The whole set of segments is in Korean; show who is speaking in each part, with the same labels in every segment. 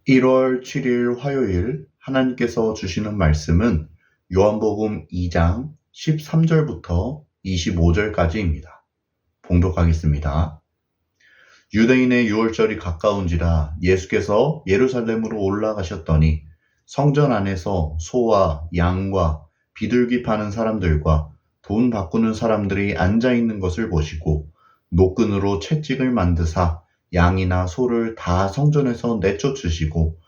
Speaker 1: 1월 7일 화요일 하나님께서 주시는 말씀은 요한복음 2장 13절부터 25절까지입니다. 봉독하겠습니다. 유대인의 유월절이 가까운지라 예수께서 예루살렘으로 올라가셨더니 성전 안에서 소와 양과 비둘기 파는 사람들과 돈 바꾸는 사람들이 앉아 있는 것을 보시고 노끈으로 채찍을 만드사 양이나 소를 다 성전에서 내쫓으시고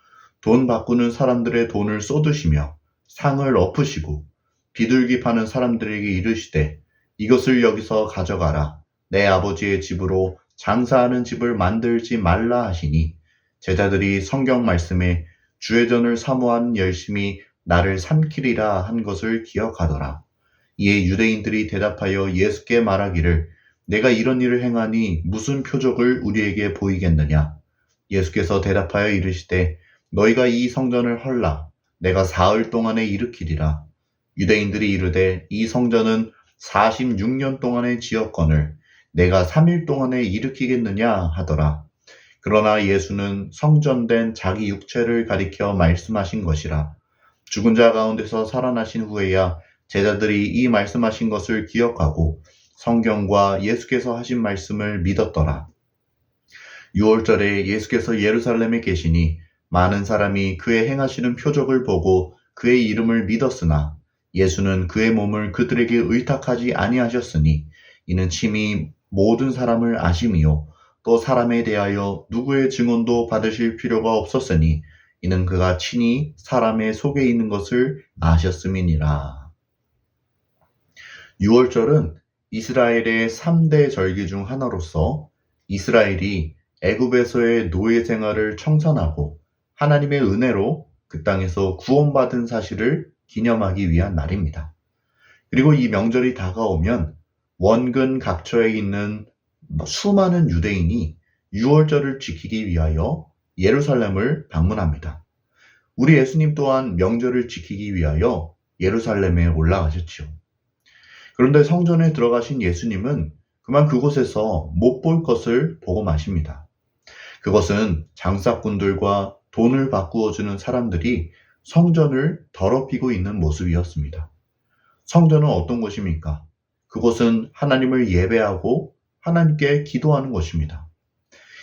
Speaker 1: 돈 바꾸는 사람들의 돈을 쏟으시며 상을 엎으시고 비둘기 파는 사람들에게 이르시되 이것을 여기서 가져가라. 내 아버지의 집으로 장사하는 집을 만들지 말라 하시니 제자들이 성경 말씀에 주의 전을 사모한 열심히 나를 삼키리라 한 것을 기억하더라. 이에 유대인들이 대답하여 예수께 말하기를 내가 이런 일을 행하니 무슨 표적을 우리에게 보이겠느냐? 예수께서 대답하여 이르시되 너희가 이 성전을 헐라 내가 사흘 동안에 일으키리라. 유대인들이 이르되 이 성전은 46년 동안에 지었거늘 내가 3일 동안에 일으키겠느냐 하더라. 그러나 예수는 성전된 자기 육체를 가리켜 말씀하신 것이라. 죽은 자 가운데서 살아나신 후에야 제자들이 이 말씀하신 것을 기억하고 성경과 예수께서 하신 말씀을 믿었더라. 6월절에 예수께서 예루살렘에 계시니 많은 사람이 그의 행하시는 표적을 보고 그의 이름을 믿었으나 예수는 그의 몸을 그들에게 의탁하지 아니하셨으니 이는 친히 모든 사람을 아심이요 또 사람에 대하여 누구의 증언도 받으실 필요가 없었으니 이는 그가 친히 사람의 속에 있는 것을 아셨음이니라. 6월절은 이스라엘의 3대 절기 중 하나로서 이스라엘이 애굽에서의 노예 생활을 청산하고 하나님의 은혜로 그 땅에서 구원받은 사실을 기념하기 위한 날입니다. 그리고 이 명절이 다가오면 원근 각처에 있는 수많은 유대인이 6월절을 지키기 위하여 예루살렘을 방문합니다. 우리 예수님 또한 명절을 지키기 위하여 예루살렘에 올라가셨지요. 그런데 성전에 들어가신 예수님은 그만 그곳에서 못 볼 것을 보고 마십니다. 그것은 장사꾼들과 돈을 바꾸어주는 사람들이 성전을 더럽히고 있는 모습이었습니다. 성전은 어떤 곳입니까? 그곳은 하나님을 예배하고 하나님께 기도하는 곳입니다.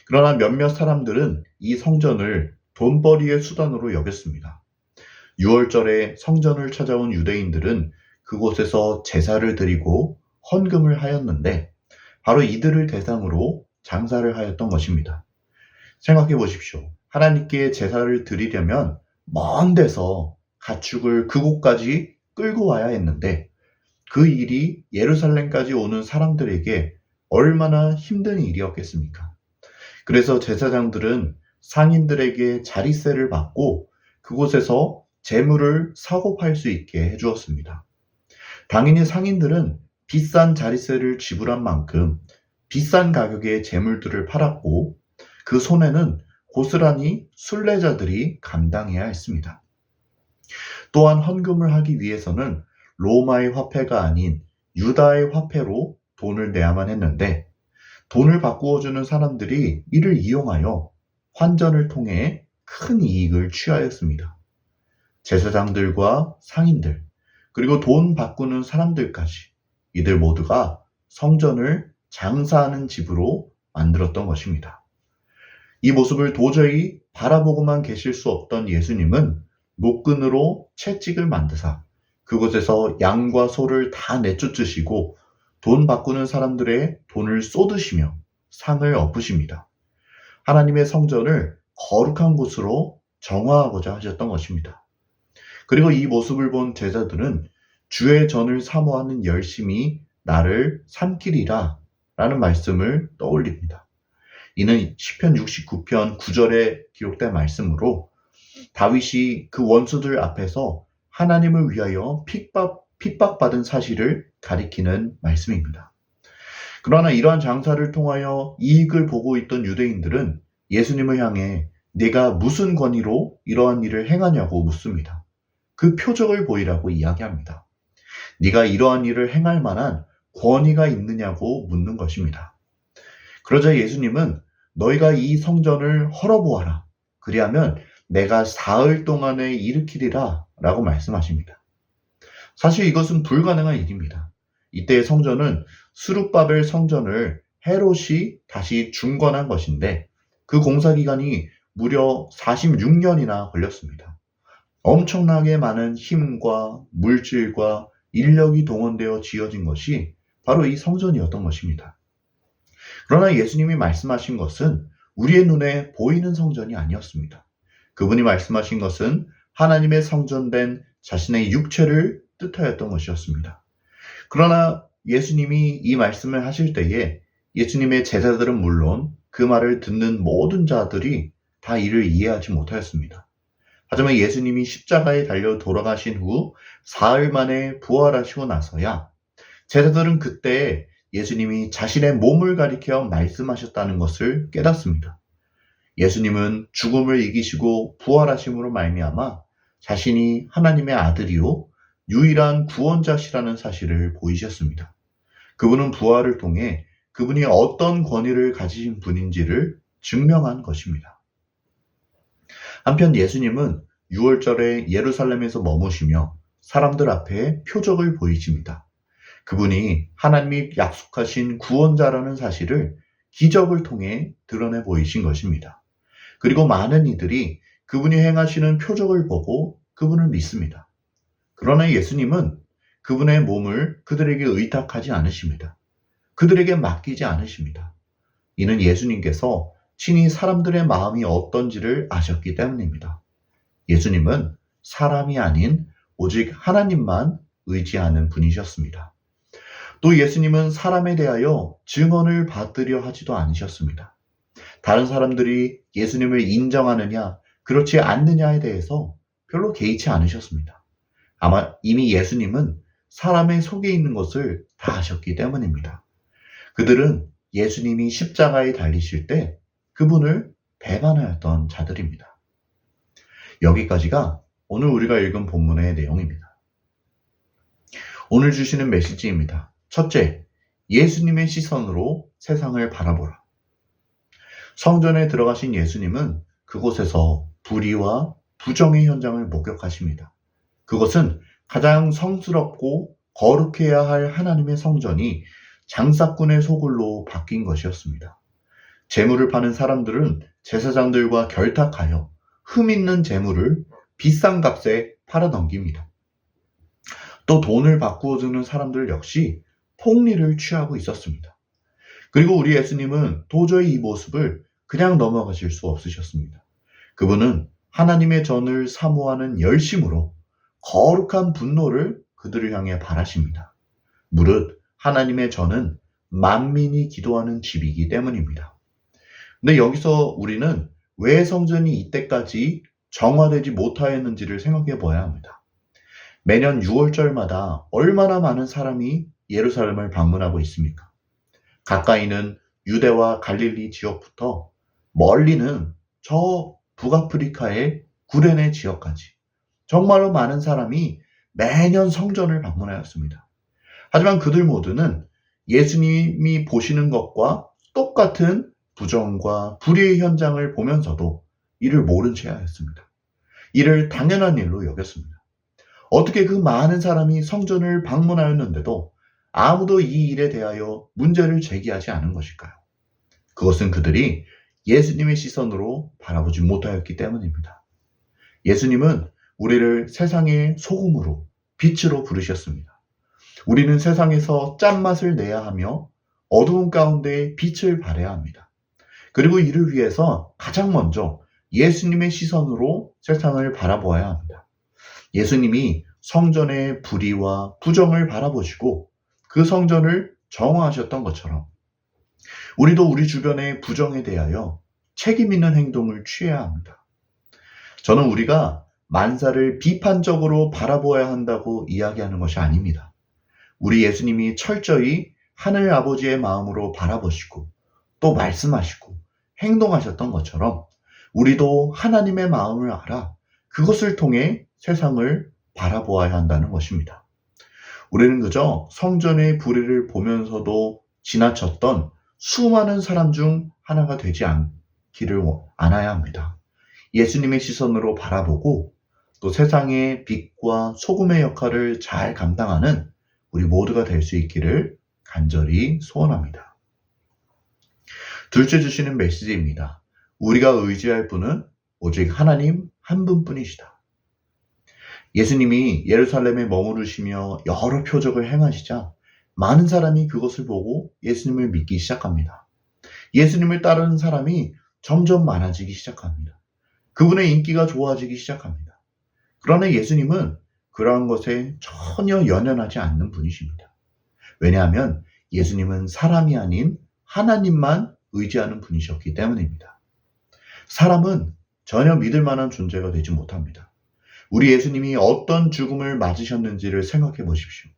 Speaker 1: 그러나 몇몇 사람들은 이 성전을 돈벌이의 수단으로 여겼습니다. 6월절에 성전을 찾아온 유대인들은 그곳에서 제사를 드리고 헌금을 하였는데 바로 이들을 대상으로 장사를 하였던 것입니다. 생각해 보십시오. 하나님께 제사를 드리려면 먼 데서 가축을 그곳까지 끌고 와야 했는데 그 일이 예루살렘까지 오는 사람들에게 얼마나 힘든 일이었겠습니까? 그래서 제사장들은 상인들에게 자릿세를 받고 그곳에서 재물을 사고 팔 수 있게 해주었습니다. 당연히 상인들은 비싼 자릿세를 지불한 만큼 비싼 가격의 재물들을 팔았고 그 손해는 고스란히 순례자들이 감당해야 했습니다. 또한 헌금을 하기 위해서는 로마의 화폐가 아닌 유다의 화폐로 돈을 내야만 했는데 돈을 바꾸어주는 사람들이 이를 이용하여 환전을 통해 큰 이익을 취하였습니다. 제사장들과 상인들 그리고 돈 바꾸는 사람들까지 이들 모두가 성전을 장사하는 집으로 만들었던 것입니다. 이 모습을 도저히 바라보고만 계실 수 없던 예수님은 노끈으로 채찍을 만드사 그곳에서 양과 소를 다 내쫓으시고 돈 바꾸는 사람들의 돈을 쏟으시며 상을 엎으십니다. 하나님의 성전을 거룩한 곳으로 정화하고자 하셨던 것입니다. 그리고 이 모습을 본 제자들은 주의 전을 사모하는 열심이 나를 삼키리라 라는 말씀을 떠올립니다. 이는 시편 69편 9절에 기록된 말씀으로 다윗이 그 원수들 앞에서 하나님을 위하여 핍박받은 사실을 가리키는 말씀입니다. 그러나 이러한 장사를 통하여 이익을 보고 있던 유대인들은 예수님을 향해 네가 무슨 권위로 이러한 일을 행하냐고 묻습니다. 그 표적을 보이라고 이야기합니다. 네가 이러한 일을 행할 만한 권위가 있느냐고 묻는 것입니다. 그러자 예수님은 너희가 이 성전을 헐어보아라. 그리하면 내가 사흘 동안에 일으키리라 라고 말씀하십니다. 사실 이것은 불가능한 일입니다. 이때의 성전은 스룹바벨 성전을 헤롯이 다시 중건한 것인데 그 공사 기간이 무려 46년이나 걸렸습니다. 엄청나게 많은 힘과 물질과 인력이 동원되어 지어진 것이 바로 이 성전이었던 것입니다. 그러나 예수님이 말씀하신 것은 우리의 눈에 보이는 성전이 아니었습니다. 그분이 말씀하신 것은 하나님의 성전된 자신의 육체를 뜻하였던 것이었습니다. 그러나 예수님이 이 말씀을 하실 때에 예수님의 제자들은 물론 그 말을 듣는 모든 자들이 다 이를 이해하지 못하였습니다. 하지만 예수님이 십자가에 달려 돌아가신 후 사흘 만에 부활하시고 나서야 제자들은 그때 예수님이 자신의 몸을 가리켜 말씀하셨다는 것을 깨닫습니다. 예수님은 죽음을 이기시고 부활하심으로 말미암아 자신이 하나님의 아들이요 유일한 구원자시라는 사실을 보이셨습니다. 그분은 부활을 통해 그분이 어떤 권위를 가지신 분인지를 증명한 것입니다. 한편 예수님은 6월절에 예루살렘에서 머무시며 사람들 앞에 표적을 보이십니다. 그분이 하나님이 약속하신 구원자라는 사실을 기적을 통해 드러내 보이신 것입니다. 그리고 많은 이들이 그분이 행하시는 표적을 보고 그분을 믿습니다. 그러나 예수님은 그분의 몸을 그들에게 의탁하지 않으십니다. 그들에게 맡기지 않으십니다. 이는 예수님께서 친히 사람들의 마음이 어떤지를 아셨기 때문입니다. 예수님은 사람이 아닌 오직 하나님만 의지하는 분이셨습니다. 또 예수님은 사람에 대하여 증언을 받으려 하지도 않으셨습니다. 다른 사람들이 예수님을 인정하느냐, 그렇지 않느냐에 대해서 별로 개의치 않으셨습니다. 아마 이미 예수님은 사람의 속에 있는 것을 다 아셨기 때문입니다. 그들은 예수님이 십자가에 달리실 때 그분을 배반하였던 자들입니다. 여기까지가 오늘 우리가 읽은 본문의 내용입니다. 오늘 주시는 메시지입니다. 첫째, 예수님의 시선으로 세상을 바라보라. 성전에 들어가신 예수님은 그곳에서 불의와 부정의 현장을 목격하십니다. 그것은 가장 성스럽고 거룩해야 할 하나님의 성전이 장사꾼의 소굴로 바뀐 것이었습니다. 재물을 파는 사람들은 제사장들과 결탁하여 흠 있는 재물을 비싼 값에 팔아넘깁니다. 또 돈을 바꾸어 주는 사람들 역시 폭리를 취하고 있었습니다. 그리고 우리 예수님은 도저히 이 모습을 그냥 넘어가실 수 없으셨습니다. 그분은 하나님의 전을 사모하는 열심으로 거룩한 분노를 그들을 향해 발하십니다. 무릇 하나님의 전은 만민이 기도하는 집이기 때문입니다. 근데 여기서 우리는 왜 성전이 이때까지 정화되지 못하였는지를 생각해 보아야 합니다. 매년 6월절마다 얼마나 많은 사람이 예루살렘을 방문하고 있습니까? 가까이는 유대와 갈릴리 지역부터 멀리는 저 북아프리카의 구레네 지역까지 정말로 많은 사람이 매년 성전을 방문하였습니다. 하지만 그들 모두는 예수님이 보시는 것과 똑같은 부정과 불의의 현장을 보면서도 이를 모른 채 하였습니다. 이를 당연한 일로 여겼습니다. 어떻게 그 많은 사람이 성전을 방문하였는데도 아무도 이 일에 대하여 문제를 제기하지 않은 것일까요? 그것은 그들이 예수님의 시선으로 바라보지 못하였기 때문입니다. 예수님은 우리를 세상의 소금으로 빛으로 부르셨습니다. 우리는 세상에서 짠맛을 내야 하며 어두운 가운데 빛을 발해야 합니다. 그리고 이를 위해서 가장 먼저 예수님의 시선으로 세상을 바라보아야 합니다. 예수님이 성전의 불의와 부정을 바라보시고 그 성전을 정화하셨던 것처럼 우리도 우리 주변의 부정에 대하여 책임 있는 행동을 취해야 합니다. 저는 우리가 만사를 비판적으로 바라보아야 한다고 이야기하는 것이 아닙니다. 우리 예수님이 철저히 하늘 아버지의 마음으로 바라보시고 또 말씀하시고 행동하셨던 것처럼 우리도 하나님의 마음을 알아 그것을 통해 세상을 바라보아야 한다는 것입니다. 우리는 그저 성전의 불의를 보면서도 지나쳤던 수많은 사람 중 하나가 되지 않기를 않아야 합니다. 예수님의 시선으로 바라보고 또 세상의 빛과 소금의 역할을 잘 감당하는 우리 모두가 될 수 있기를 간절히 소원합니다. 둘째 주시는 메시지입니다. 우리가 의지할 분은 오직 하나님 한 분뿐이시다. 예수님이 예루살렘에 머무르시며 여러 표적을 행하시자 많은 사람이 그것을 보고 예수님을 믿기 시작합니다. 예수님을 따르는 사람이 점점 많아지기 시작합니다. 그분의 인기가 좋아지기 시작합니다. 그러나 예수님은 그러한 것에 전혀 연연하지 않는 분이십니다. 왜냐하면 예수님은 사람이 아닌 하나님만 의지하는 분이셨기 때문입니다. 사람은 전혀 믿을 만한 존재가 되지 못합니다. 우리 예수님이 어떤 죽음을 맞으셨는지를 생각해 보십시오.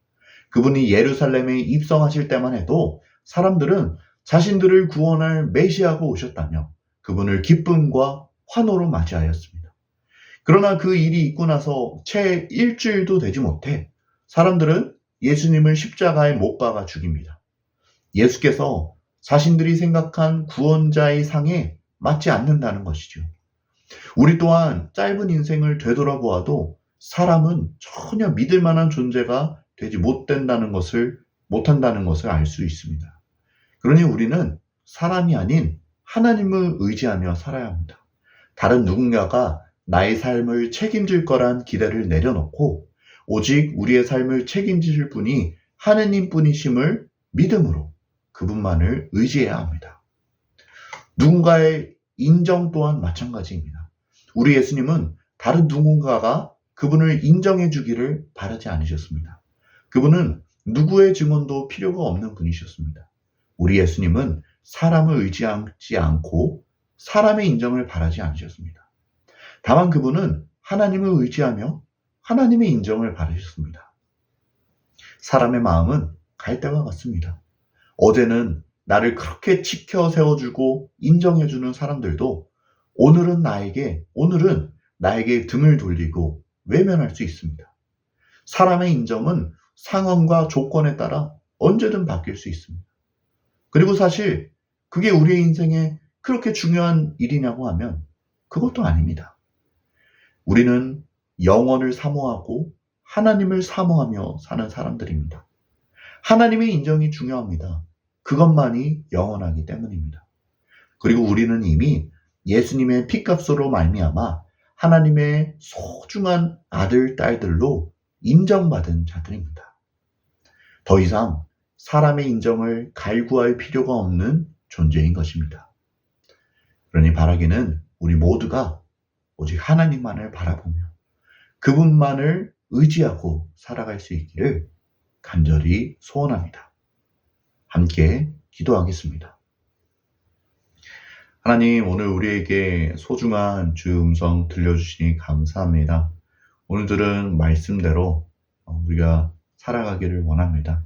Speaker 1: 그분이 예루살렘에 입성하실 때만 해도 사람들은 자신들을 구원할 메시아가 오셨다며 그분을 기쁨과 환호로 맞이하였습니다. 그러나 그 일이 있고 나서 채 일주일도 되지 못해 사람들은 예수님을 십자가에 못 박아 죽입니다. 예수께서 자신들이 생각한 구원자의 상에 맞지 않는다는 것이죠. 우리 또한 짧은 인생을 되돌아보아도 사람은 전혀 믿을 만한 존재가 되지 못한다는 것을 알 수 있습니다. 그러니 우리는 사람이 아닌 하나님을 의지하며 살아야 합니다. 다른 누군가가 나의 삶을 책임질 거란 기대를 내려놓고 오직 우리의 삶을 책임질 분이 하느님뿐이심을 믿음으로 그분만을 의지해야 합니다. 누군가의 인정 또한 마찬가지입니다. 우리 예수님은 다른 누군가가 그분을 인정해 주기를 바라지 않으셨습니다. 그분은 누구의 증언도 필요가 없는 분이셨습니다. 우리 예수님은 사람을 의지하지 않고 사람의 인정을 바라지 않으셨습니다. 다만 그분은 하나님을 의지하며 하나님의 인정을 바라셨습니다. 사람의 마음은 갈대와 같습니다. 어제는 나를 그렇게 지켜 세워주고 인정해주는 사람들도 오늘은 나에게 등을 돌리고 외면할 수 있습니다. 사람의 인정은 상황과 조건에 따라 언제든 바뀔 수 있습니다. 그리고 사실 그게 우리의 인생에 그렇게 중요한 일이냐고 하면 그것도 아닙니다. 우리는 영원을 사모하고 하나님을 사모하며 사는 사람들입니다. 하나님의 인정이 중요합니다. 그것만이 영원하기 때문입니다. 그리고 우리는 이미 예수님의 피값으로 말미암아 하나님의 소중한 아들, 딸들로 인정받은 자들입니다. 더 이상 사람의 인정을 갈구할 필요가 없는 존재인 것입니다. 그러니 바라기는 우리 모두가 오직 하나님만을 바라보며 그분만을 의지하고 살아갈 수 있기를 간절히 소원합니다. 함께 기도하겠습니다. 하나님, 오늘 우리에게 소중한 주의 음성 들려주시니 감사합니다. 오늘 들은 말씀대로 우리가 살아가기를 원합니다.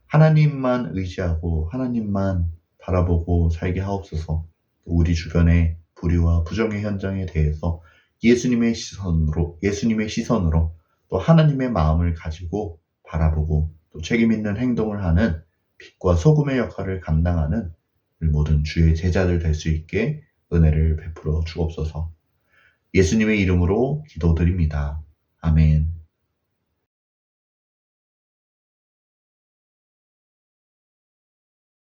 Speaker 1: 하나님만 의지하고 하나님만 바라보고 살게 하옵소서. 우리 주변의 불의와 부정의 현장에 대해서 예수님의 시선으로 또 하나님의 마음을 가지고 바라보고 또 책임 있는 행동을 하는 빛과 소금의 역할을 감당하는 우리 모든 주의 제자들 될 수 있게 은혜를 베풀어 주옵소서. 예수님의 이름으로 기도드립니다. 아멘.